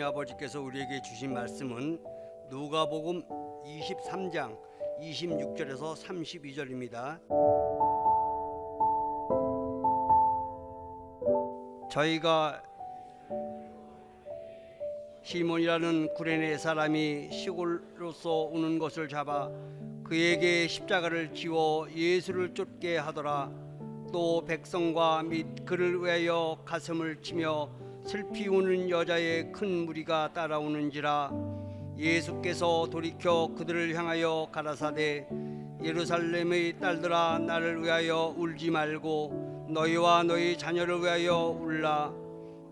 하나님 아버지께서 우리에게 주신 말씀은 누가복음 23장 26절에서 32절입니다. 저희가 시몬이라는 구레네 사람이 시골로서 오는 것을 잡아 그에게 십자가를 지워 예수를 쫓게 하더라. 또 백성과 및 그를 위하여 가슴을 치며 슬피 우는 여자의 큰 무리가 따라오는지라. 예수께서 돌이켜 그들을 향하여 가라사대 예루살렘의 딸들아, 나를 위하여 울지 말고 너희와 너희 자녀를 위하여 울라.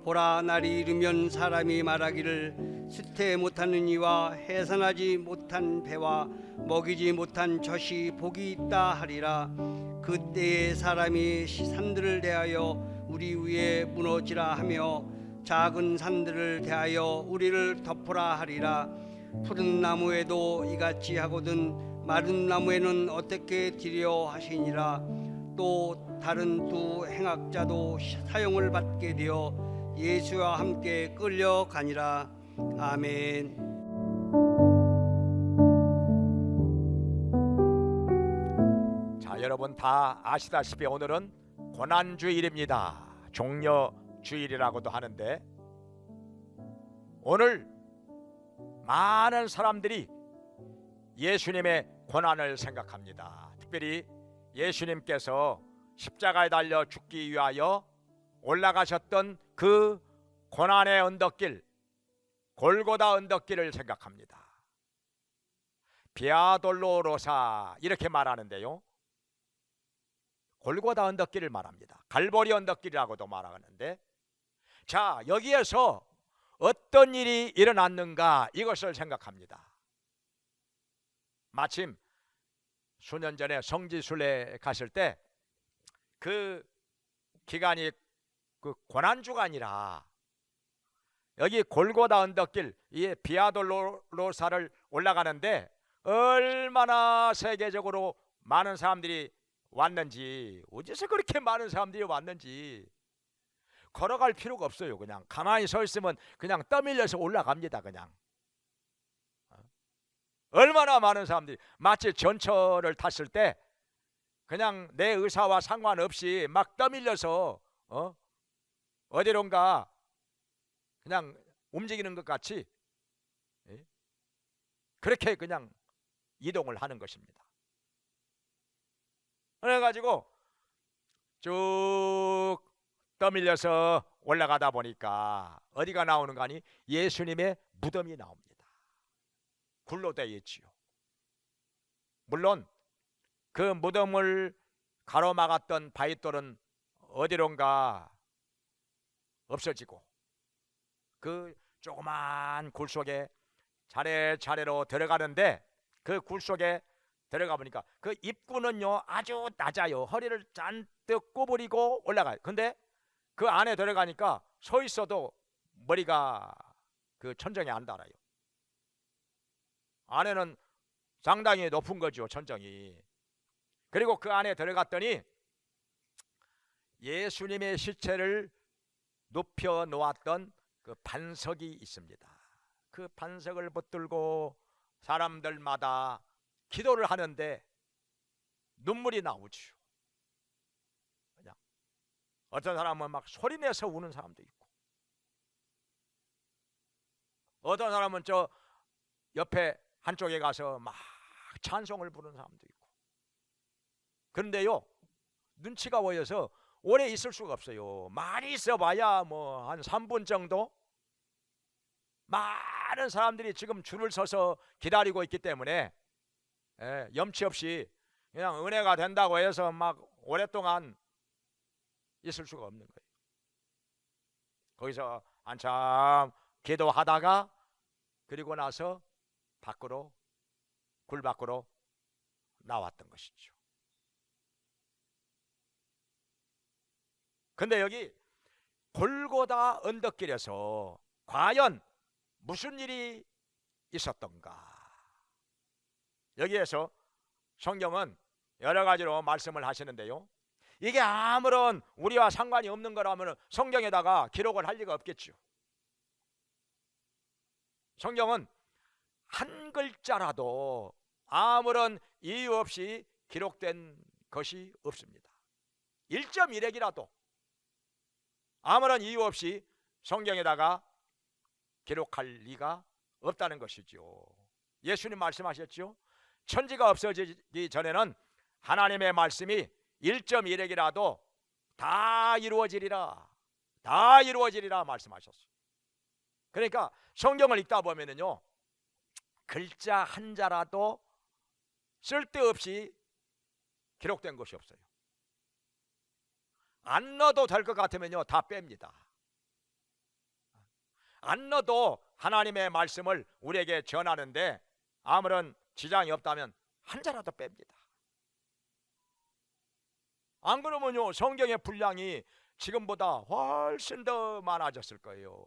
보라, 날이 이르면 사람이 말하기를 수태 못하는 이와 해산하지 못한 배와 먹이지 못한 젖이 복이 있다 하리라. 그때에 사람이 산들을 대하여 우리 위에 무너지라 하며 작은 산들을 대하여 우리를 덮으라 하리라. 푸른 나무에도 이같이 하거든 마른 나무에는 어떻게 되려 하시니라. 또 다른 두 행악자도 사형을 받게 되어 예수와 함께 끌려가니라. 아멘. 자, 여러분 다 아시다시피 오늘은 고난주일입니다. 종려주일이라고도 하는데, 오늘 많은 사람들이 예수님의 고난을 생각합니다. 특별히 예수님께서 십자가에 달려 죽기 위하여 올라가셨던 그 고난의 언덕길, 골고다 언덕길을 생각합니다. 비아 돌로로사 이렇게 말하는데요, 골고다 언덕길을 말합니다. 갈보리 언덕길이라고도 말하는데, 자, 여기에서 어떤 일이 일어났는가, 이것을 생각합니다. 마침 수년 전에 성지순례 갔을 때 그 기간이 그 고난주간이라 여기 골고다 언덕길, 이 비아돌로사를 올라가는데 얼마나 세계적으로 많은 사람들이 왔는지, 어디서 그렇게 많은 사람들이 왔는지 걸어갈 필요가 없어요. 그냥 가만히 서 있으면 그냥 떠밀려서 올라갑니다. 그냥 얼마나 많은 사람들이, 마치 전철을 탔을 때 그냥 내 의사와 상관없이 막 떠밀려서 어디론가 그냥 움직이는 것 같이 그렇게 그냥 이동을 하는 것입니다. 그래가지고 쭉 떠밀려서 올라가다 보니까 어디가 나오는 거 아니? 예수님의 무덤이 나옵니다. 굴로 되어 있지요. 물론 그 무덤을 가로막았던 바위돌은 어디론가 없어지고 그 조그만 굴 속에 차례차례로 들어가는데, 그 굴 속에 들어가 보니까 그 입구는요 아주 낮아요. 허리를 잔뜩 구부리고 올라가요. 근데 그 안에 들어가니까 서 있어도 머리가 그 천정에 안 닿아요. 안에는 상당히 높은 거죠, 천정이. 그리고 그 안에 들어갔더니 예수님의 시체를 눕혀 놓았던 그 반석이 있습니다. 그 반석을 붙들고 사람들마다 기도를 하는데 눈물이 나오죠. 그냥 어떤 사람은 막 소리내서 우는 사람도 있고, 어떤 사람은 저 옆에 한쪽에 가서 막 찬송을 부르는 사람도 있고. 그런데요, 눈치가 보여서 오래 있을 수가 없어요. 많이 있어봐야 뭐 한 3분 정도. 많은 사람들이 지금 줄을 서서 기다리고 있기 때문에 염치 없이 그냥 은혜가 된다고 해서 막 오랫동안 있을 수가 없는 거예요. 거기서 한참 기도하다가 그리고 나서 밖으로, 굴 밖으로 나왔던 것이죠. 근데 여기 골고다 언덕길에서 과연 무슨 일이 있었던가? 여기에서 성경은 여러 가지로 말씀을 하시는데요, 이게 아무런 우리와 상관이 없는 거라면 성경에다가 기록을 할 리가 없겠죠. 성경은 한 글자라도 아무런 이유 없이 기록된 것이 없습니다. 1.1핵이라도 아무런 이유 없이 성경에다가 기록할 리가 없다는 것이죠. 예수님 말씀하셨죠. 천지가 없어지기 전에는 하나님의 말씀이 1.1핵이라도 다 이루어지리라, 다 이루어지리라 말씀하셨어요. 그러니까 성경을 읽다 보면은요, 글자 한 자라도 쓸데없이 기록된 것이 없어요. 안 넣어도 될 것 같으면요, 다 뺍니다. 안 넣어도 하나님의 말씀을 우리에게 전하는데 아무런 지장이 없다면 한 자라도 뺍니다. 안 그러면요, 성경의 분량이 지금보다 훨씬 더 많아졌을 거예요.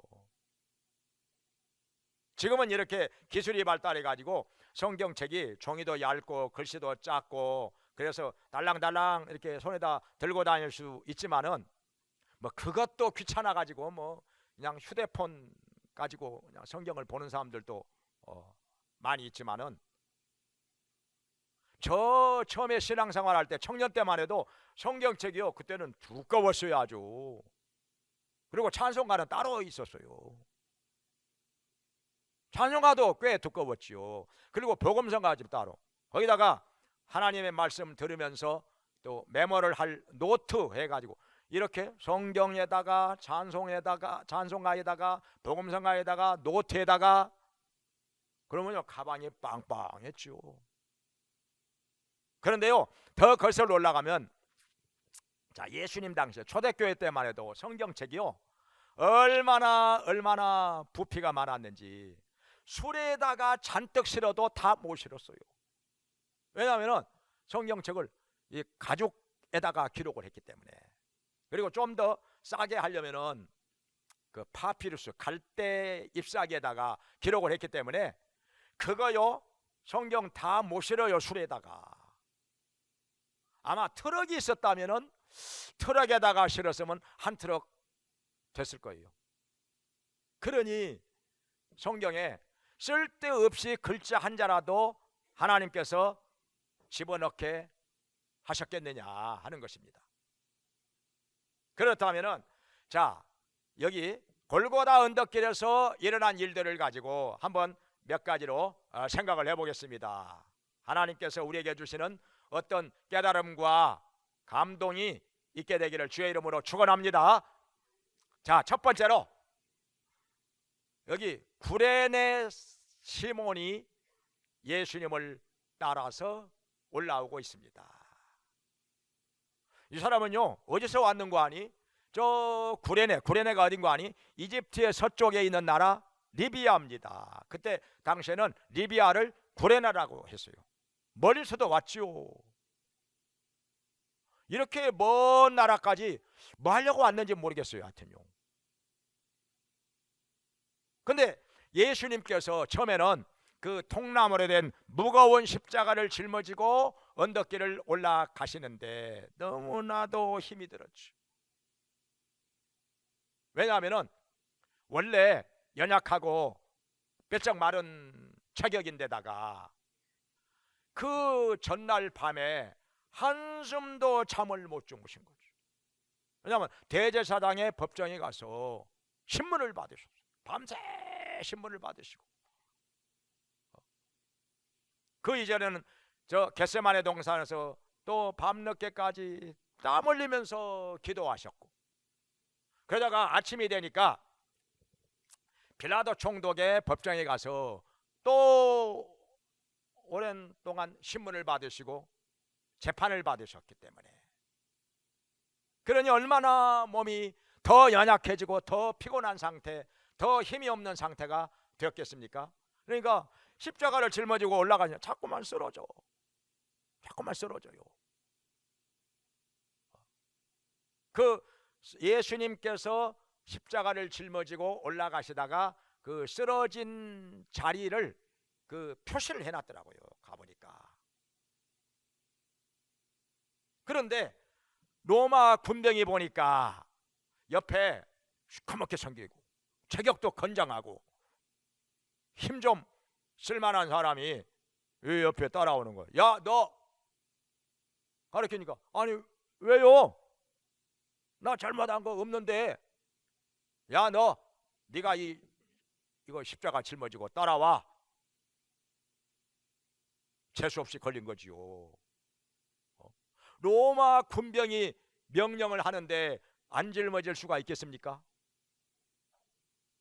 지금은 이렇게 기술이 발달해 가지고 성경책이 종이도 얇고 글씨도 작고 그래서 달랑달랑 이렇게 손에다 들고 다닐 수 있지만은 뭐 그것도 귀찮아 가지고 뭐 그냥 휴대폰 가지고 그냥 성경을 보는 사람들도 많이 있지만은, 저 처음에 신앙생활 할 때 청년 때만 해도 성경책이요, 그때는 두꺼웠어요 아주. 그리고 찬송가는 따로 있었어요. 찬송가도 꽤 두꺼웠지요. 그리고 복음성가 집 따로, 거기다가 하나님의 말씀 들으면서 또 메모를 할 노트 해가지고 이렇게 성경에다가 찬송에다가 찬송가에다가 복음성가에다가 노트에다가, 그러면요 가방이 빵빵했죠. 그런데요, 더 거슬러 올라가면, 자, 예수님 당시에 초대교회 때만 해도 성경책이요 얼마나 부피가 많았는지 수레에다가 잔뜩 실어도 다 못 실었어요. 왜냐하면 성경책을 이 가죽에다가 기록을 했기 때문에. 그리고 좀 더 싸게 하려면은 그 파피루스 갈대 잎사귀에다가 기록을 했기 때문에 그거요 성경 다 못 실어요 수레에다가. 아마 트럭이 있었다면은 트럭에다가 실었으면 한 트럭 됐을 거예요. 그러니 성경에 쓸데없이 글자 한 자라도 하나님께서 집어넣게 하셨겠느냐 하는 것입니다. 그렇다면은, 자, 여기 골고다 언덕길에서 일어난 일들을 가지고 한번 몇 가지로 생각을 해보겠습니다. 하나님께서 우리에게 주시는 어떤 깨달음과 감동이 있게 되기를 주의 이름으로 축원합니다. 자, 첫 번째로 여기 구레네 시몬이 예수님을 따라서 올라오고 있습니다. 이 사람은요 어디서 왔는고 하니, 저 구레네가 어딘고 하니 이집트의 서쪽에 있는 나라 리비아입니다. 그때 당시에는 리비아를 구레네라고 했어요. 멀리서도 왔지요. 이렇게 먼 나라까지 뭐 하려고 왔는지 모르겠어요. 하여튼요. 근데 예수님께서 처음에는 그 통나무로 된 무거운 십자가를 짊어지고 언덕길을 올라가시는데 너무나도 힘이 들었죠. 왜냐하면 원래 연약하고 뼈쩍 마른 체격인데다가 그 전날 밤에 한숨도 잠을 못 주무신 거죠. 왜냐하면 대제사장의 법정에 가서 신문을 받으셨어요. 밤새 신문을 받으시고, 그 이전에는 저 겟세마네 동산에서 또 밤늦게까지 땀 흘리면서 기도하셨고, 그러다가 아침이 되니까 빌라도 총독의 법정에 가서 또 오랜 동안 신문을 받으시고 재판을 받으셨기 때문에, 그러니 얼마나 몸이 더 연약해지고 더 피곤한 상태, 더 힘이 없는 상태가 되었겠습니까? 그러니까 십자가를 짊어지고 올라가냐 자꾸만 쓰러져요. 그 예수님께서 십자가를 짊어지고 올라가시다가 그 쓰러진 자리를 그 표시를 해놨더라고요. 가보니까. 그런데 로마 군병이 보니까 옆에 시커멓게 생기고 체격도 건장하고 힘 좀 쓸만한 사람이 이 옆에 따라오는 거야. 야, 너 가르치니까 아니 왜요? 나 잘못한 거 없는데. 야, 너 네가 이거 십자가 짊어지고 따라와. 재수 없이 걸린 거지요. 로마 군병이 명령을 하는데 안 짊어질 수가 있겠습니까?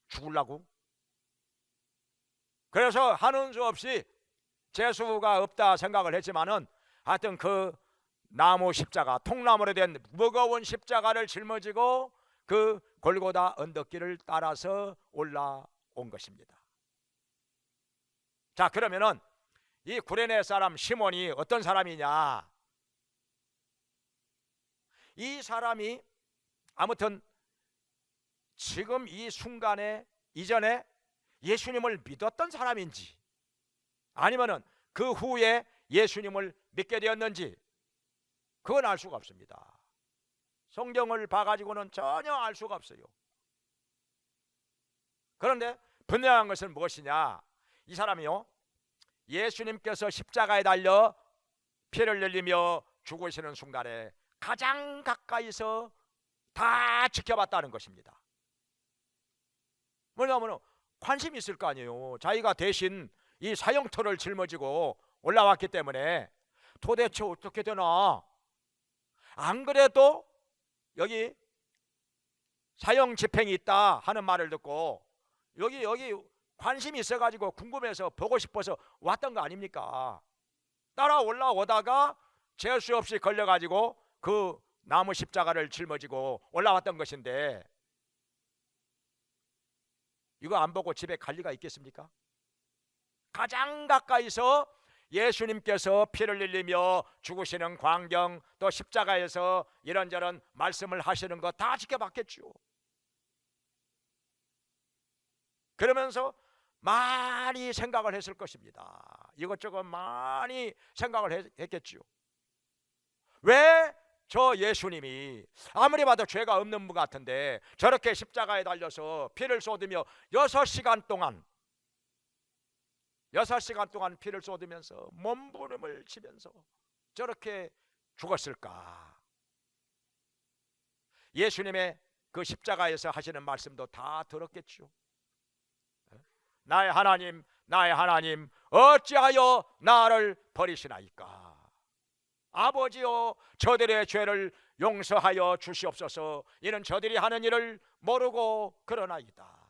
죽으려고? 그래서 하는 수 없이 재수가 없다 생각을 했지만은 하여튼 그 나무 십자가, 통나무로 된 무거운 십자가를 짊어지고 그 골고다 언덕길을 따라서 올라온 것입니다. 자, 그러면은 이 구레네 사람 시몬이 어떤 사람이냐? 이 사람이 아무튼 지금 이 순간에 이전에 예수님을 믿었던 사람인지 아니면은 그 후에 예수님을 믿게 되었는지 그건 알 수가 없습니다. 성경을 봐가지고는 전혀 알 수가 없어요. 그런데 분명한 것은 무엇이냐? 이 사람이요, 예수님께서 십자가에 달려 피를 흘리며 죽으시는 순간에 가장 가까이서 다 지켜봤다는 것입니다. 뭐냐면 관심이 있을 거 아니에요. 자기가 대신 이 사형터를 짊어지고 올라왔기 때문에 도대체 어떻게 되나. 안 그래도 여기 사형 집행이 있다 하는 말을 듣고 여기 관심이 있어가지고 궁금해서 보고 싶어서 왔던 거 아닙니까? 따라 올라오다가 재수 없이 걸려가지고 그 나무 십자가를 짊어지고 올라왔던 것인데 이거 안 보고 집에 갈 리가 있겠습니까? 가장 가까이서 예수님께서 피를 흘리며 죽으시는 광경, 또 십자가에서 이런저런 말씀을 하시는 거 다 지켜봤겠죠. 그러면서 많이 생각을 했을 것입니다. 이것저것 많이 생각을 했겠죠. 왜 저 예수님이 아무리 봐도 죄가 없는 분 같은데 저렇게 십자가에 달려서 피를 쏟으며 6시간 동안 피를 쏟으면서 몸부림을 치면서 저렇게 죽었을까? 예수님의 그 십자가에서 하시는 말씀도 다 들었겠죠. 나의 하나님, 나의 하나님, 어찌하여 나를 버리시나이까? 아버지여, 저들의 죄를 용서하여 주시옵소서. 이는 저들이 하는 일을 모르고 그러나이다.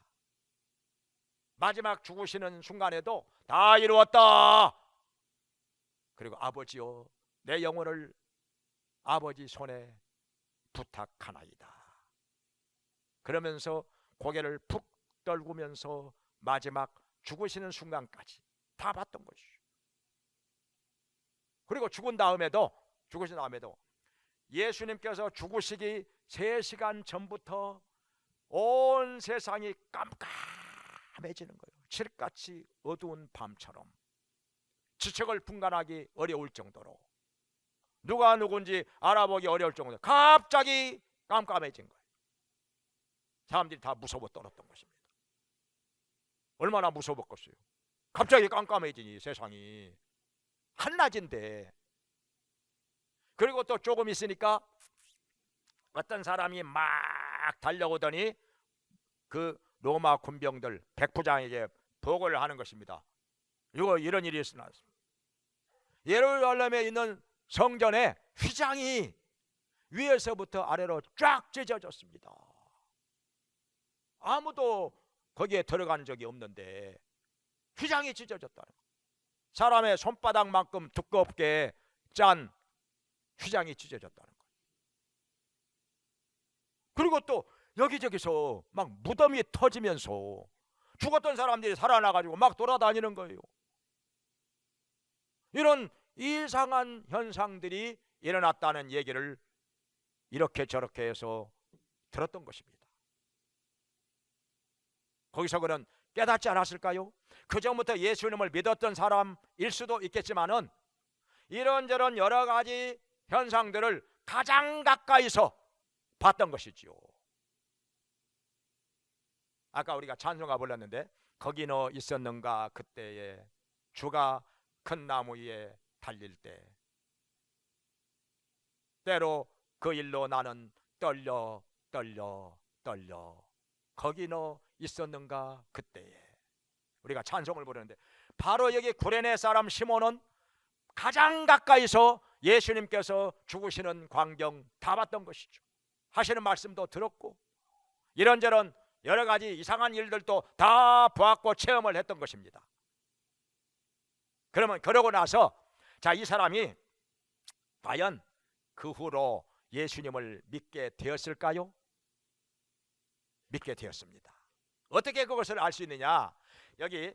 마지막 죽으시는 순간에도 다 이루었다. 그리고 아버지여, 내 영혼을 아버지 손에 부탁하나이다. 그러면서 고개를 푹 떨구면서 마지막 죽으시는 순간까지 다 봤던 것이죠. 그리고 죽으신 다음에도 예수님께서 죽으시기 3시간 전부터 온 세상이 깜깜해지는 거예요. 칠같이 어두운 밤처럼 지책을 분간하기 어려울 정도로, 누가 누군지 알아보기 어려울 정도로 갑자기 깜깜해진 거예요. 사람들이 다 무서워 떨었던 것입니다. 얼마나 무서웠겠어요. 갑자기 깜깜해지니 세상이 한낮인데. 그리고 또 조금 있으니까 어떤 사람이 막 달려오더니 그 로마 군병들 백부장에게 보고를 하는 것입니다. 이런 일이 있었습니다. 예루살렘에 있는 성전에 휘장이 위에서부터 아래로 쫙 찢어졌습니다. 아무도 거기에 들어간 적이 없는데 휘장이 찢어졌다는 거예요. 사람의 손바닥만큼 두껍게 짠 휘장이 찢어졌다는 거예요. 그리고 또 여기저기서 막 무덤이 터지면서 죽었던 사람들이 살아나가지고 막 돌아다니는 거예요. 이런 이상한 현상들이 일어났다는 얘기를 이렇게 저렇게 해서 들었던 것입니다. 거기서 그는 깨닫지 않았을까요? 그전부터 예수님을 믿었던 사람일 수도 있겠지만은 이런저런 여러 가지 현상들을 가장 가까이서 봤던 것이지요. 아까 우리가 찬송가 불렀는데 거기 너 있었는가 그때에 주가 큰 나무 위에 달릴 때 때로 그 일로 나는 떨려 거기 너 있었는가 그때에. 우리가 찬송을 부르는데 바로 여기 구레네 사람 시몬은 가장 가까이서 예수님께서 죽으시는 광경 다 봤던 것이죠. 하시는 말씀도 들었고 이런저런 여러 가지 이상한 일들도 다 보았고 체험을 했던 것입니다. 그러면 그러고 나서 자, 이 사람이 과연 그 후로 예수님을 믿게 되었을까요? 믿게 되었습니다. 어떻게 그것을 알 수 있느냐? 여기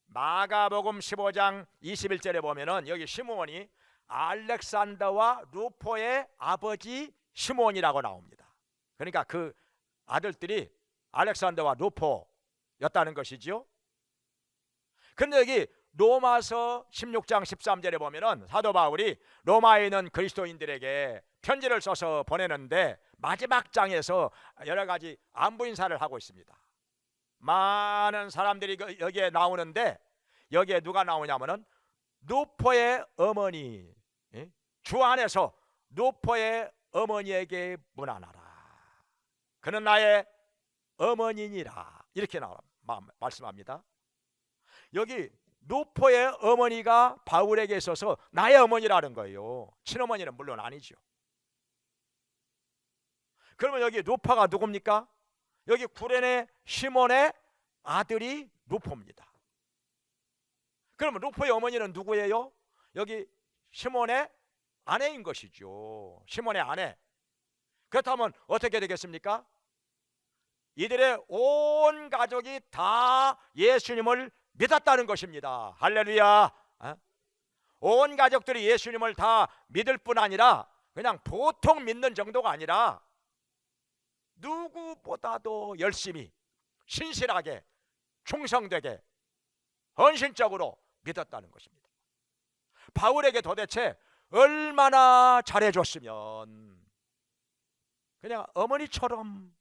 마가복음 15장 21절에 보면은 여기 시몬이 알렉산더와 루포의 아버지 시몬이라고 나옵니다. 그러니까 그 아들들이 알렉산더와 루포였다는 것이죠. 그런데 여기 로마서 16장 13절에 보면은 사도 바울이 로마에 있는 그리스도인들에게 편지를 써서 보내는데 마지막 장에서 여러 가지 안부 인사를 하고 있습니다. 많은 사람들이 여기에 나오는데 여기에 누가 나오냐면은 루포의 어머니, 주 안에서 루포의 어머니에게 문안하라. 그는 나의 어머니니라. 이렇게 말씀합니다. 여기 루포의 어머니가 바울에게 있어서 나의 어머니라는 거예요. 친어머니는 물론 아니죠. 그러면 여기 루포가 누굽니까? 여기 구레네 시몬의 아들이 루포입니다. 그러면 루포의 어머니는 누구예요? 여기 시몬의 아내인 것이죠. 시몬의 아내. 그렇다면 어떻게 되겠습니까? 이들의 온 가족이 다 예수님을 믿었다는 것입니다. 할렐루야. 온 가족들이 예수님을 다 믿을 뿐 아니라 그냥 보통 믿는 정도가 아니라 누구보다도 열심히 신실하게 충성되게 헌신적으로 믿었다는 것입니다. 바울에게 도대체 얼마나 잘해줬으면 그냥 어머니처럼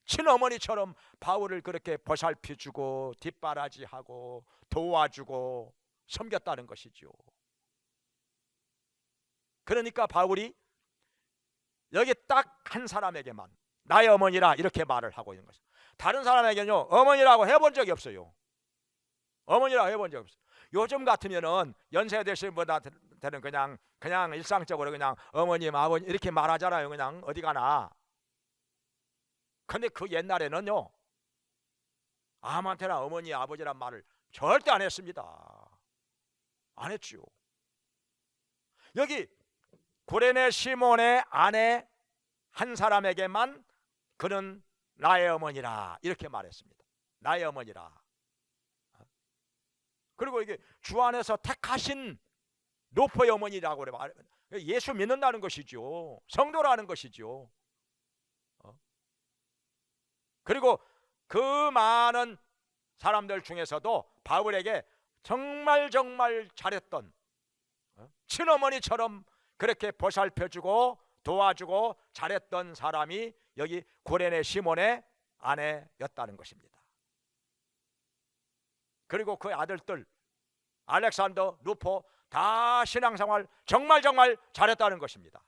친어머니처럼 바울을 그렇게 보살펴주고 뒷바라지하고 도와주고 섬겼다는 것이죠. 그러니까 바울이 여기 딱 한 사람에게만 나의 어머니라 이렇게 말을 하고 있는 것이죠. 다른 사람에게는요 어머니라고 해본 적이 없어요. 어머니라고 해본 적이 없어요. 요즘 같으면은 연세 되신 분들은 그냥 일상적으로 그냥 어머님 아버님 이렇게 말하잖아요. 그냥 어디 가나. 근데 그 옛날에는요 아무한테나 어머니 아버지란 말을 절대 안 했습니다. 안 했죠. 여기 구레네 시몬의 아내 한 사람에게만 그는 나의 어머니라 이렇게 말했습니다. 나의 어머니라. 그리고 이게 주 안에서 택하신 루포의 어머니라고 그래. 예수 믿는다는 것이죠. 성도라는 것이죠. 그리고 그 많은 사람들 중에서도 바울에게 정말 잘했던 친어머니처럼 그렇게 보살펴주고 도와주고 잘했던 사람이 여기 구레네 시몬의 아내였다는 것입니다. 그리고 그 아들들 알렉산더, 루포 다 신앙생활 정말 잘했다는 것입니다.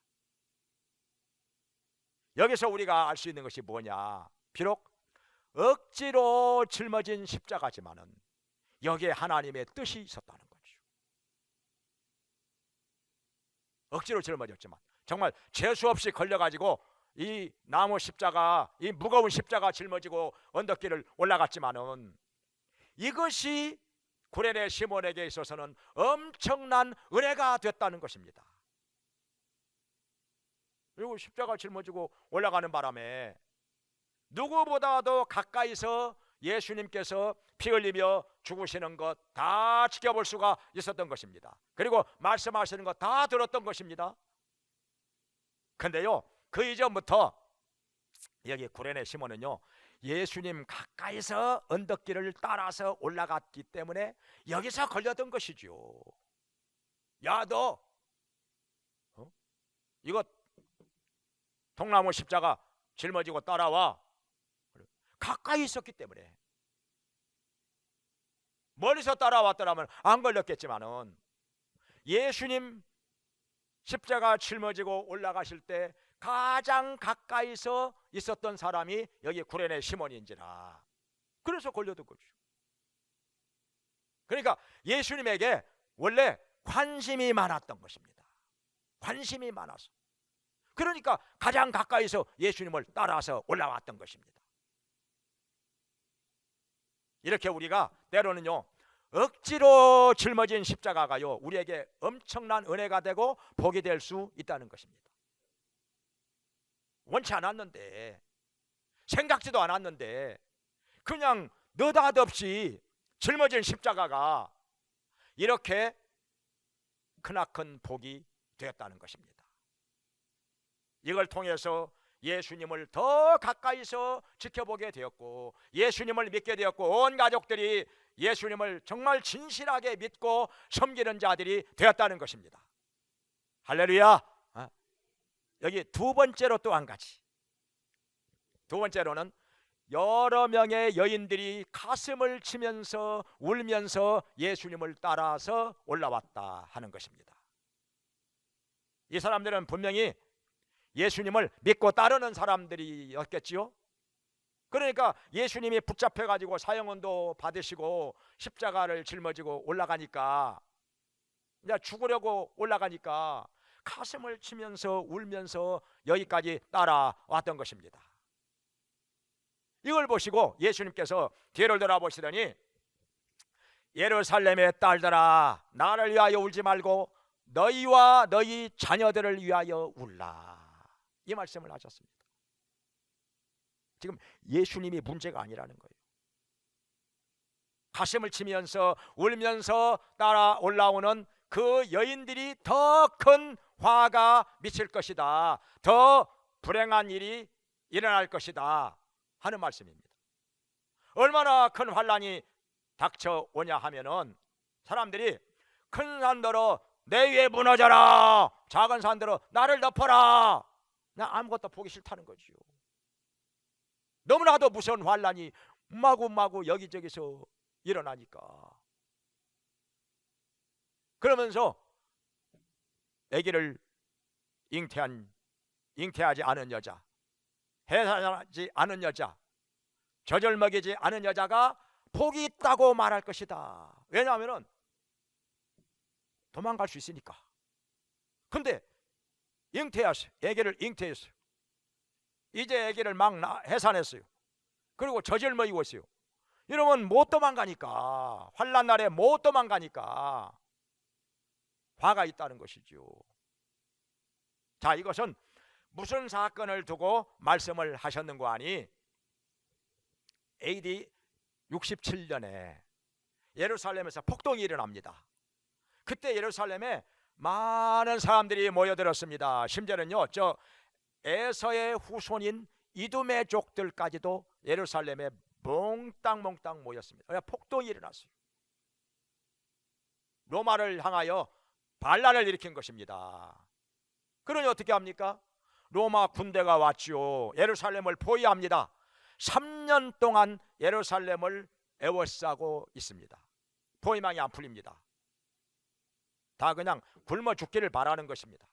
여기서 우리가 알 수 있는 것이 뭐냐? 비록 억지로 짊어진 십자가지만은 여기에 하나님의 뜻이 있었다는 거죠. 억지로 짊어졌지만 정말 재수 없이 걸려가지고 이 나무 십자가, 이 무거운 십자가 짊어지고 언덕길을 올라갔지만은 이것이 구레네 시몬에게 있어서는 엄청난 은혜가 됐다는 것입니다. 그리고 십자가 짊어지고 올라가는 바람에 누구보다도 가까이서 예수님께서 피 흘리며 죽으시는 것 다 지켜볼 수가 있었던 것입니다. 그리고 말씀하시는 것 다 들었던 것입니다. 근데요 그 이전부터 여기 구레네 시몬은요 예수님 가까이서 언덕길을 따라서 올라갔기 때문에 여기서 걸렸던 것이죠. 야 너 이거 통나무 십자가 짊어지고 따라와. 가까이 있었기 때문에 멀리서 따라왔더라면 안 걸렸겠지만은 예수님 십자가 짊어지고 올라가실 때 가장 가까이서 있었던 사람이 여기 구레네 시몬인지라 그래서 걸려든 거죠. 그러니까 예수님에게 원래 관심이 많았던 것입니다. 관심이 많아서. 그러니까 가장 가까이서 예수님을 따라서 올라왔던 것입니다. 이렇게 우리가 때로는요, 억지로 짊어진 십자가가요, 우리에게 엄청난 은혜가 되고 복이 될 수 있다는 것입니다. 원치 않았는데, 생각지도 않았는데 그냥 느닷없이 짊어진 십자가가 이렇게 크나큰 복이 되었다는 것입니다. 이걸 통해서 예수님을 더 가까이서 지켜보게 되었고, 예수님을 믿게 되었고, 온 가족들이 예수님을 정말 진실하게 믿고 섬기는 자들이 되었다는 것입니다. 할렐루야. 여기 두 번째로 또 한 가지. 두 번째로는 여러 명의 여인들이 가슴을 치면서 울면서 예수님을 따라서 올라왔다 하는 것입니다. 이 사람들은 분명히 예수님을 믿고 따르는 사람들이었겠지요. 그러니까 예수님이 붙잡혀가지고 사형원도 받으시고 십자가를 짊어지고 올라가니까, 이제 죽으려고 올라가니까 가슴을 치면서 울면서 여기까지 따라왔던 것입니다. 이걸 보시고 예수님께서 뒤를 돌아보시더니, 예루살렘의 딸들아, 나를 위하여 울지 말고 너희와 너희 자녀들을 위하여 울라, 이 말씀을 하셨습니다. 지금 예수님이 문제가 아니라는 거예요. 가슴을 치면서 울면서 따라 올라오는 그 여인들이 더 큰 화가 미칠 것이다, 더 불행한 일이 일어날 것이다 하는 말씀입니다. 얼마나 큰 환란이 닥쳐오냐 하면은 사람들이 큰 산들어 내 위에 무너져라, 작은 산들어 나를 덮어라, 나 아무것도 보기 싫다는 거지요. 너무나도 무서운 환란이 마구마구 여기저기서 일어나니까. 그러면서 아기를 잉태하지 않은 여자, 해산하지 않은 여자, 젖을 먹이지 않은 여자가 복이 있다고 말할 것이다. 왜냐하면 도망갈 수 있으니까. 근데 잉태했어요. 아기를 잉태했어요. 이제 아기를 막 해산했어요. 그리고 젖을 먹이고 있어요. 이러면 못 도망가니까, 환난 날에 못 도망가니까 화가 있다는 것이죠. 자, 이것은 무슨 사건을 두고 말씀을 하셨는고 하니, AD 67년에 예루살렘에서 폭동이 일어납니다. 그때 예루살렘에 많은 사람들이 모여들었습니다. 심지어는요, 저 에서의 후손인 이두메 족들까지도 예루살렘에 몽땅 모였습니다. 폭동이 일어났어요. 로마를 향하여 반란을 일으킨 것입니다. 그러니 어떻게 합니까? 로마 군대가 왔지요. 예루살렘을 포위합니다. 3년 동안 예루살렘을 에워싸고 있습니다. 포위망이 안 풀립니다. 다 그냥 굶어 죽기를 바라는 것입니다.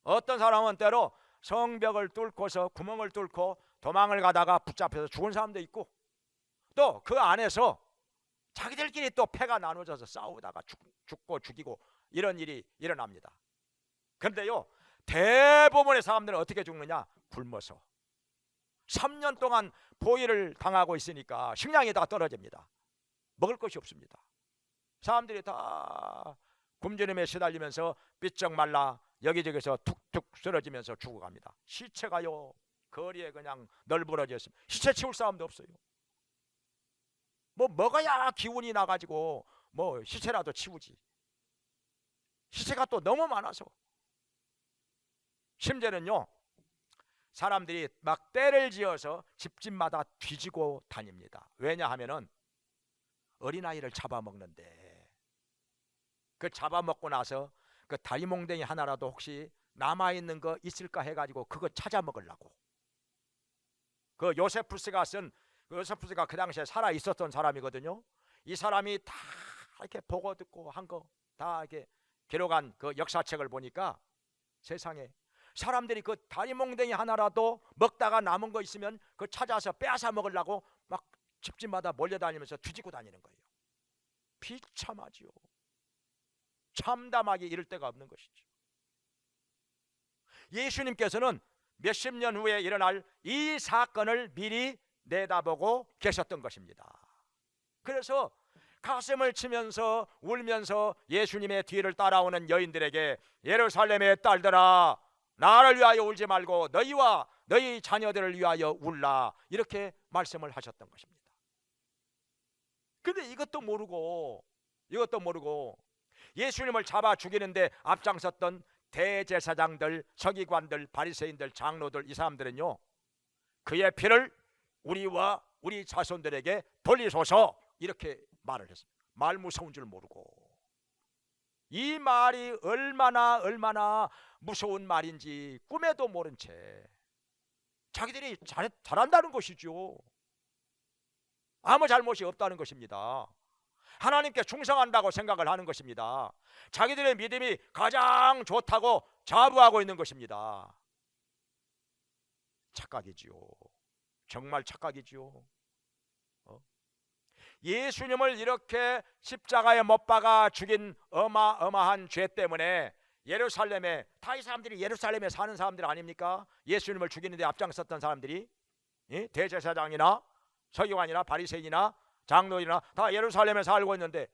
어떤 사람은 때로 성벽을 뚫고서 구멍을 뚫고 도망을 가다가 붙잡혀서 죽은 사람도 있고, 또 그 안에서 자기들끼리 또 패가 나눠져서 싸우다가 죽고 죽이고 이런 일이 일어납니다. 그런데요, 대부분의 사람들은 어떻게 죽느냐? 굶어서. 3년 동안 포위를 당하고 있으니까 식량이 다 떨어집니다. 먹을 것이 없습니다. 사람들이 다 굶주림에 시달리면서 삐쩍 말라 여기저기서 툭툭 쓰러지면서 죽어갑니다. 시체가요 거리에 그냥 널브러져 있습니다. 시체 치울 사람도 없어요. 뭐 먹어야 기운이 나가지고 뭐 시체라도 치우지. 시체가 또 너무 많아서. 심지어는요, 사람들이 막 떼를 지어서 집집마다 뒤지고 다닙니다. 왜냐하면은 어린아이를 잡아먹는데, 그 잡아먹고 나서 그 다리몽댕이 하나라도 혹시 남아있는 거 있을까 해가지고 그거 찾아 먹으려고. 그 요세푸스가 그 당시에 살아 있었던 사람이거든요. 이 사람이 다 이렇게 보고 듣고 한 거 다 이렇게 기록한 그 역사책을 보니까 세상에 사람들이 그 다리 몽댕이 하나라도 먹다가 남은 거 있으면 그 찾아서 빼앗아 먹으려고 막 집집마다 몰려다니면서 뒤지고 다니는 거예요. 비참하지요. 참담하게 이럴 데가 없는 것이죠. 예수님께서는 몇십 년 후에 일어날 이 사건을 미리 내다보고 계셨던 것입니다. 그래서 가슴을 치면서 울면서 예수님의 뒤를 따라오는 여인들에게 예루살렘의 딸들아 나를 위하여 울지 말고 너희와 너희 자녀들을 위하여 울라 이렇게 말씀을 하셨던 것입니다. 근데 이것도 모르고 예수님을 잡아 죽이는데 앞장섰던 대제사장들, 서기관들, 바리새인들, 장로들 이 사람들은요 그의 피를 우리와 우리 자손들에게 돌리소서 이렇게 말을 했습니다. 말 무서운 줄 모르고 이 말이 얼마나 무서운 말인지 꿈에도 모른 채 자기들이 잘한다는 것이죠. 아무 잘못이 없다는 것입니다. 하나님께 충성한다고 생각을 하는 것입니다. 자기들의 믿음이 가장 좋다고 자부하고 있는 것입니다. 착각이지요. 정말 착각이지요. 예수님을 이렇게 십자가에 못 박아 죽인 어마어마한 죄 때문에 예루살렘에 다 이 사람들이 예루살렘에 사는 사람들 아닙니까? 예수님을 죽이는데 앞장섰던 사람들이 대제사장이나 서기관이나 바리새인이나 장로이나 다 예루살렘에 살고 있는데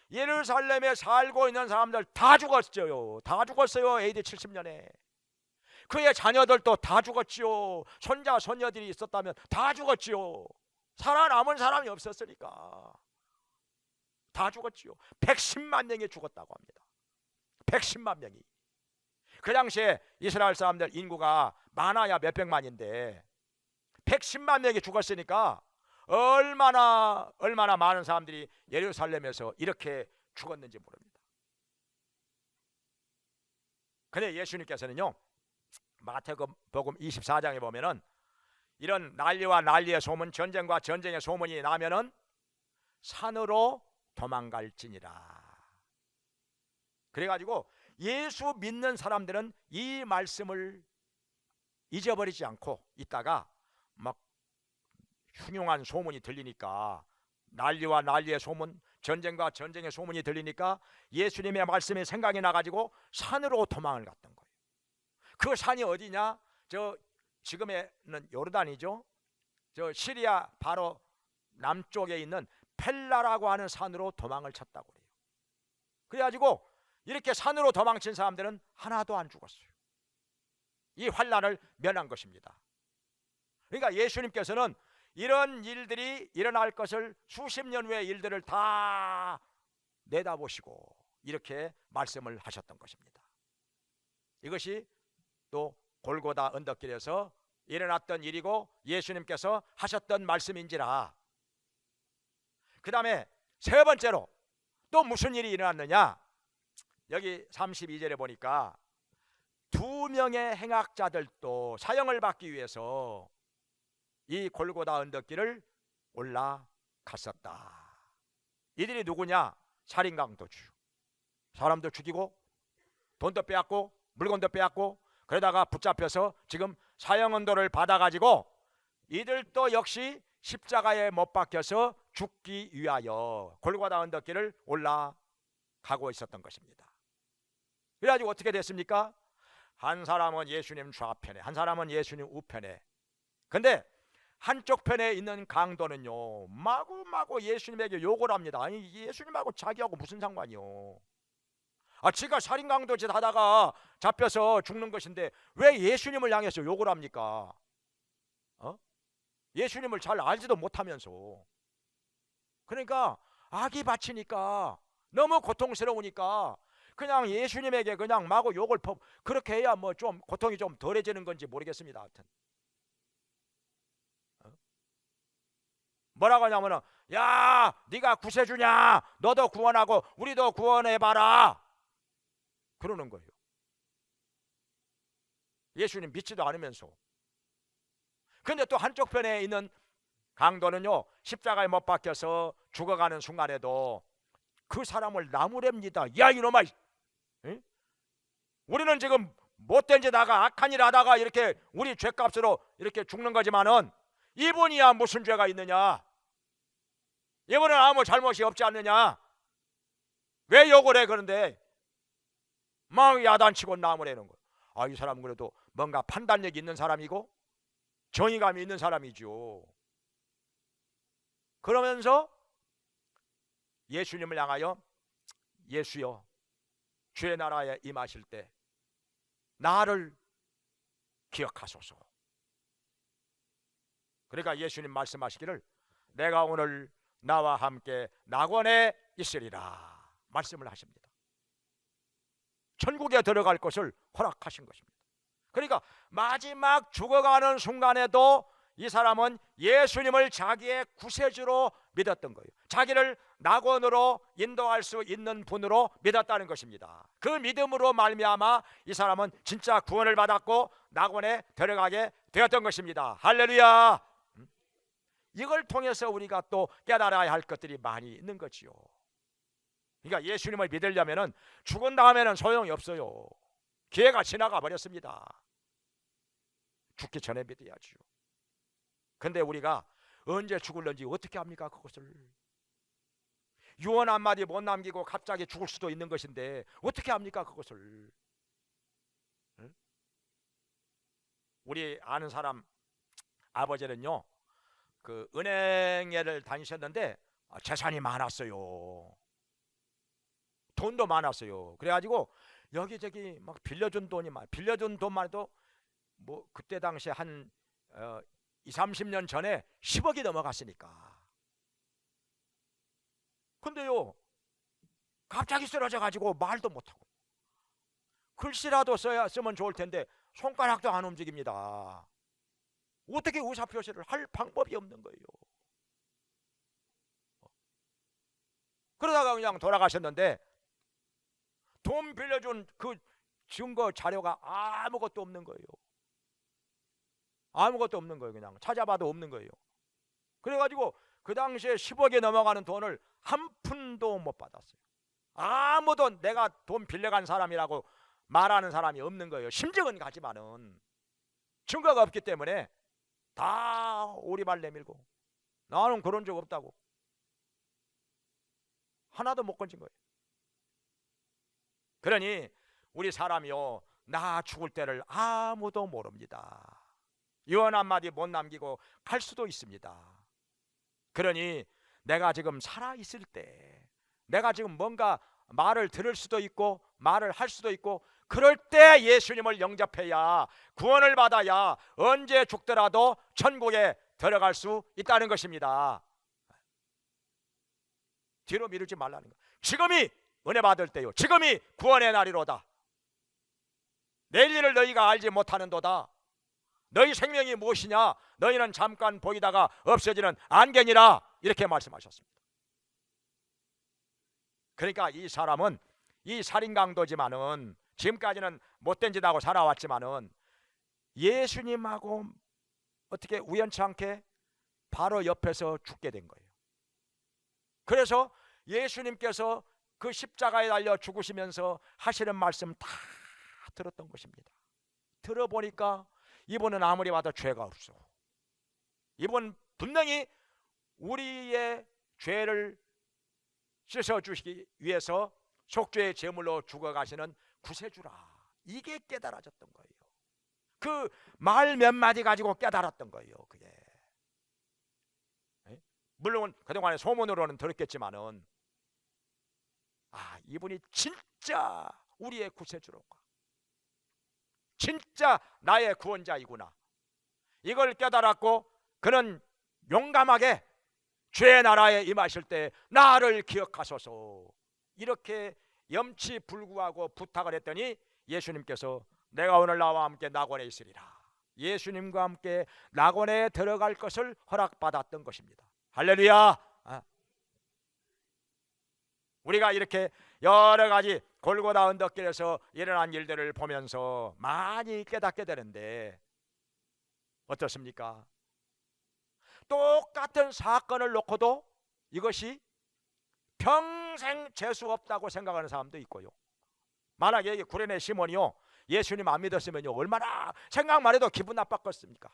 예루살렘에 살고 있는 사람들 다 죽었어요. 다 죽었어요. AD 70년에 그의 자녀들도 다 죽었지요. 손자 손녀들이 있었다면 다 죽었지요. 살아남은 사람이 없었으니까 다 죽었지요. 110만 명이 죽었다고 합니다. 110만 명이. 그 당시에 이스라엘 사람들 인구가 많아야 몇백만인데 110만 명이 죽었으니까 얼마나 많은 사람들이 예루살렘에서 이렇게 죽었는지 모릅니다. 근데 예수님께서는요 마태복음 24장에 보면은 이런 난리와 난리의 소문, 전쟁과 전쟁의 소문이 나면은 산으로 도망갈지니라. 그래가지고 예수 믿는 사람들은 이 말씀을 잊어버리지 않고 있다가 막 흉흉한 소문이 들리니까 난리와 난리의 소문, 전쟁과 전쟁의 소문이 들리니까 예수님의 말씀이 생각이 나가지고 산으로 도망을 갔던 거예요. 그 산이 어디냐? 저 지금에는 요르단이죠. 저 시리아 바로 남쪽에 있는 펠라라고 하는 산으로 도망을 쳤다고 그래요. 그래가지고 이렇게 산으로 도망친 사람들은 하나도 안 죽었어요. 이 환난을 면한 것입니다. 그러니까 예수님께서는 이런 일들이 일어날 것을 수십 년 후의 일들을 다 내다보시고 이렇게 말씀을 하셨던 것입니다. 이것이 또 골고다 언덕길에서 일어났던 일이고 예수님께서 하셨던 말씀인지라. 그 다음에 세 번째로 또 무슨 일이 일어났느냐? 여기 32절에 보니까 2명의 행악자들도 사형을 받기 위해서 이 골고다 언덕길을 올라갔었다. 이들이 누구냐? 살인강도주. 사람도 죽이고 돈도 빼앗고 물건도 빼앗고 그러다가 붙잡혀서 지금 사형언도를 받아가지고 이들도 역시 십자가에 못 박혀서 죽기 위하여 골고다 언덕길을 올라가고 있었던 것입니다. 그래가지고 어떻게 됐습니까? 한 사람은 예수님 좌편에, 한 사람은 예수님 우편에. 근데 한쪽 편에 있는 강도는요 마구마구 예수님에게 욕을 합니다. 아니 예수님하고 자기하고 무슨 상관이요? 지가 살인강도짓 하다가 잡혀서 죽는 것인데 왜 예수님을 향해서 욕을 합니까? 예수님을 잘 알지도 못하면서. 그러니까 악이 바치니까 너무 고통스러우니까 그냥 예수님에게 그냥 마구 욕을 그렇게 해야 뭐 좀 고통이 좀 덜해지는 건지 모르겠습니다. 하여튼 뭐라고 하냐면은 야 네가 구세주냐? 너도 구원하고 우리도 구원해봐라 그러는 거예요. 예수님 믿지도 않으면서. 근데 또 한쪽 편에 있는 강도는요 십자가에 못 박혀서 죽어가는 순간에도 그 사람을 나무랍니다. 야 이놈아, 응? 우리는 지금 못된 짓다가 악한 일 하다가 이렇게 우리 죄값으로 이렇게 죽는 거지만은 이분이야 무슨 죄가 있느냐? 이분은 아무 잘못이 없지 않느냐? 왜 욕을 해? 그런데 막 야단치고 나무라는 거예요. 아, 이 사람은 그래도 뭔가 판단력이 있는 사람이고 정의감이 있는 사람이죠. 그러면서 예수님을 향하여 예수여, 주의 나라에 임하실 때 나를 기억하소서. 그러니까 예수님 말씀하시기를 내가 오늘 나와 함께 낙원에 있으리라 말씀을 하십니다. 천국에 들어갈 것을 허락하신 것입니다. 그러니까 마지막 죽어가는 순간에도 이 사람은 예수님을 자기의 구세주로 믿었던 거예요. 자기를 낙원으로 인도할 수 있는 분으로 믿었다는 것입니다. 그 믿음으로 말미암아 이 사람은 진짜 구원을 받았고 낙원에 들어가게 되었던 것입니다. 할렐루야. 이걸 통해서 우리가 또 깨달아야 할 것들이 많이 있는 거지요. 그러니까 예수님을 믿으려면 죽은 다음에는 소용이 없어요. 기회가 지나가 버렸습니다. 죽기 전에 믿어야지요. 근데 우리가 언제 죽을는지 어떻게 합니까? 그것을 유언 한마디 못 남기고 갑자기 죽을 수도 있는 것인데 어떻게 합니까? 그것을. 응? 우리 아는 사람 아버지는요, 그 은행회를 다니셨는데 재산이 많았어요. 돈도 많았어요. 그래가지고 여기저기 막 빌려준 돈이 빌려준 돈만 해도 뭐 그때 당시에 한 20-30년 전에 10억이 넘어갔으니까. 근데요 갑자기 쓰러져 가지고 말도 못하고 글씨라도 쓰면 좋을 텐데 손가락도 안 움직입니다. 어떻게 의사표시를 할 방법이 없는 거예요. 그러다가 그냥 돌아가셨는데 돈 빌려준 그 증거 자료가 아무것도 없는 거예요. 아무것도 없는 거예요. 그냥 찾아봐도 없는 거예요. 그래가지고 그 당시에 10억이 넘어가는 돈을 한 푼도 못 받았어요. 아무도 내가 돈 빌려간 사람이라고 말하는 사람이 없는 거예요. 심증은 가지만은 증거가 없기 때문에 다 오리발 내밀고 나는 그런 적 없다고 하나도 못 건진 거예요. 그러니 우리 사람이요 나 죽을 때를 아무도 모릅니다. 유언 한마디 못 남기고 갈 수도 있습니다. 그러니 내가 지금 살아있을 때 내가 지금 뭔가 말을 들을 수도 있고 말을 할 수도 있고 그럴 때 예수님을 영접해야 구원을 받아야 언제 죽더라도 천국에 들어갈 수 있다는 것입니다. 뒤로 미루지 말라는 거. 지금이 은혜 받을 때요. 지금이 구원의 날이로다. 내일 일을 너희가 알지 못하는도다. 너희 생명이 무엇이냐? 너희는 잠깐 보이다가 없어지는 안개니라. 이렇게 말씀하셨습니다. 그러니까 이 사람은 이 살인강도지만은 지금까지는 못된 짓 하고 살아왔지만은 예수님하고 어떻게 우연치 않게 바로 옆에서 죽게 된 거예요. 그래서 예수님께서 그 십자가에 달려 죽으시면서 하시는 말씀 다 들었던 것입니다. 들어보니까 이분은 아무리 봐도 죄가 없어. 이분 분명히 우리의 죄를 씻어주시기 위해서 속죄의 제물로 죽어가시는 구세주라. 이게 깨달아졌던 거예요. 그 말 몇 마디 가지고 깨달았던 거예요. 그게 물론 그동안에 소문으로는 들었겠지만은 이분이 진짜 우리의 구세주로가 진짜 나의 구원자이구나. 이걸 깨달았고 그는 용감하게 죄의 나라에 임하실 때 나를 기억하소서 이렇게 염치불구하고 부탁을 했더니 예수님께서 내가 오늘 나와 함께 낙원에 있으리라. 예수님과 함께 낙원에 들어갈 것을 허락받았던 것입니다. 할렐루야. 우리가 이렇게 여러 가지 골고다 언덕길에서 일어난 일들을 보면서 많이 깨닫게 되는데 어떻습니까? 똑같은 사건을 놓고도 이것이 평생 재수 없다고 생각하는 사람도 있고요. 만약에 이게 구레네 시몬이요 예수님 안 믿었으면요 얼마나 생각만 해도 기분 나빴겠습니까?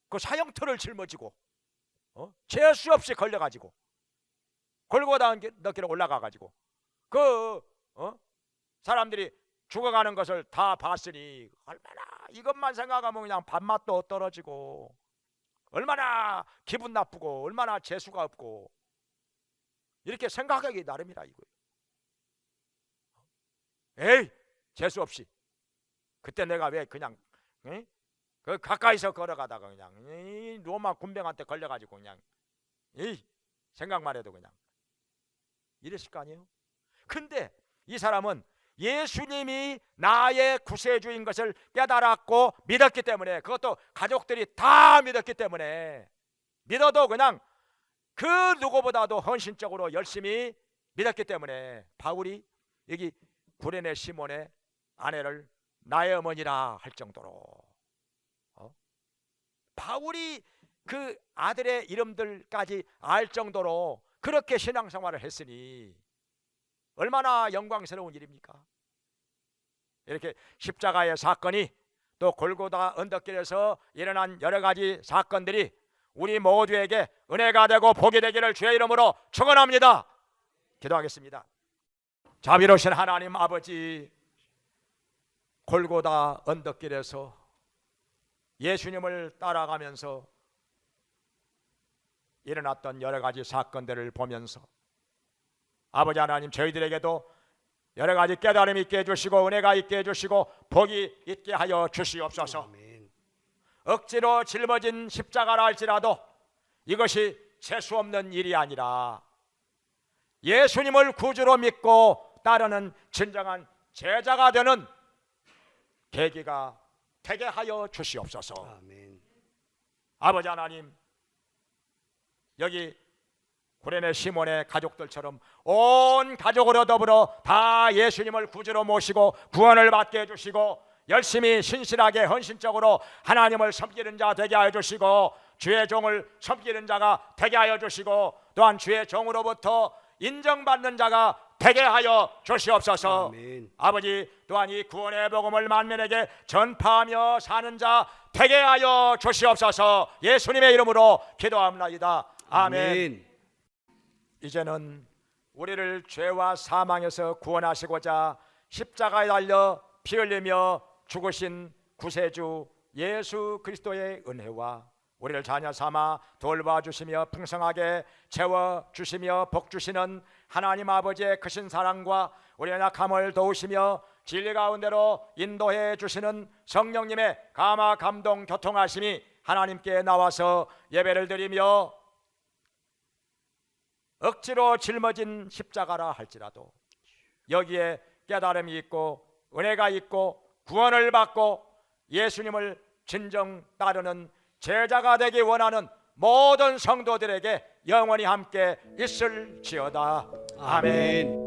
그 사형틀을 짊어지고 재수 없이 걸려가지고 골고다 언덕길에 올라가가지고 그 사람들이 죽어가는 것을 다 봤으니 얼마나 이것만 생각하면 그냥 밥맛도 떨어지고 얼마나 기분 나쁘고 얼마나 재수가 없고 이렇게 생각하기 나름이라 이거예요. 에이 재수 없이 그때 내가 왜 그냥 그 가까이서 걸어가다가 그냥 로마 군병한테 걸려가지고 그냥 생각만 해도 그냥 이랬을 거 아니에요. 근데 이 사람은 예수님이 나의 구세주인 것을 깨달았고 믿었기 때문에, 그것도 가족들이 다 믿었기 때문에, 믿어도 그냥 그 누구보다도 헌신적으로 열심히 믿었기 때문에 바울이 여기 구레네 시몬의 아내를 나의 어머니라 할 정도로 바울이 그 아들의 이름들까지 알 정도로 그렇게 신앙생활을 했으니 얼마나 영광스러운 일입니까? 이렇게 십자가의 사건이 또 골고다 언덕길에서 일어난 여러 가지 사건들이 우리 모두에게 은혜가 되고 복이 되기를 주의 이름으로 축원합니다. 기도하겠습니다. 자비로우신 하나님 아버지, 골고다 언덕길에서 예수님을 따라가면서 일어났던 여러 가지 사건들을 보면서 아버지 하나님, 저희들에게도 여러 가지 깨달음 있게 해주시고 은혜가 있게 해주시고 복이 있게 하여 주시옵소서. 아멘. 억지로 짊어진 십자가라 할지라도 이것이 재수 없는 일이 아니라 예수님을 구주로 믿고 따르는 진정한 제자가 되는 계기가 되게 하여 주시옵소서. 아멘. 아버지 하나님, 여기 구레네 시몬의 가족들처럼 온 가족으로 더불어 다 예수님을 구주로 모시고 구원을 받게 해주시고 열심히 신실하게 헌신적으로 하나님을 섬기는 자 되게 하여 주시고 주의 종을 섬기는 자가 되게 하여 주시고 또한 주의 종으로부터 인정받는 자가 되게 하여 주시옵소서. 아멘. 아버지, 또한 이 구원의 복음을 만민에게 전파하며 사는 자 되게 하여 주시옵소서. 예수님의 이름으로 기도합니다. 아멘. 아멘. 이제는 우리를 죄와 사망에서 구원하시고자 십자가에 달려 피 흘리며 죽으신 구세주 예수 그리스도의 은혜와 우리를 자녀 삼아 돌봐주시며 풍성하게 채워주시며 복주시는 하나님 아버지의 크신 사랑과 우리의 약함을 도우시며 진리 가운데로 인도해 주시는 성령님의 감화 감동 교통하심이 하나님께 나와서 예배를 드리며 억지로 짊어진 십자가라 할지라도 여기에 깨달음이 있고 은혜가 있고 구원을 받고 예수님을 진정 따르는 제자가 되기 원하는 모든 성도들에게 영원히 함께 있을지어다. 아멘.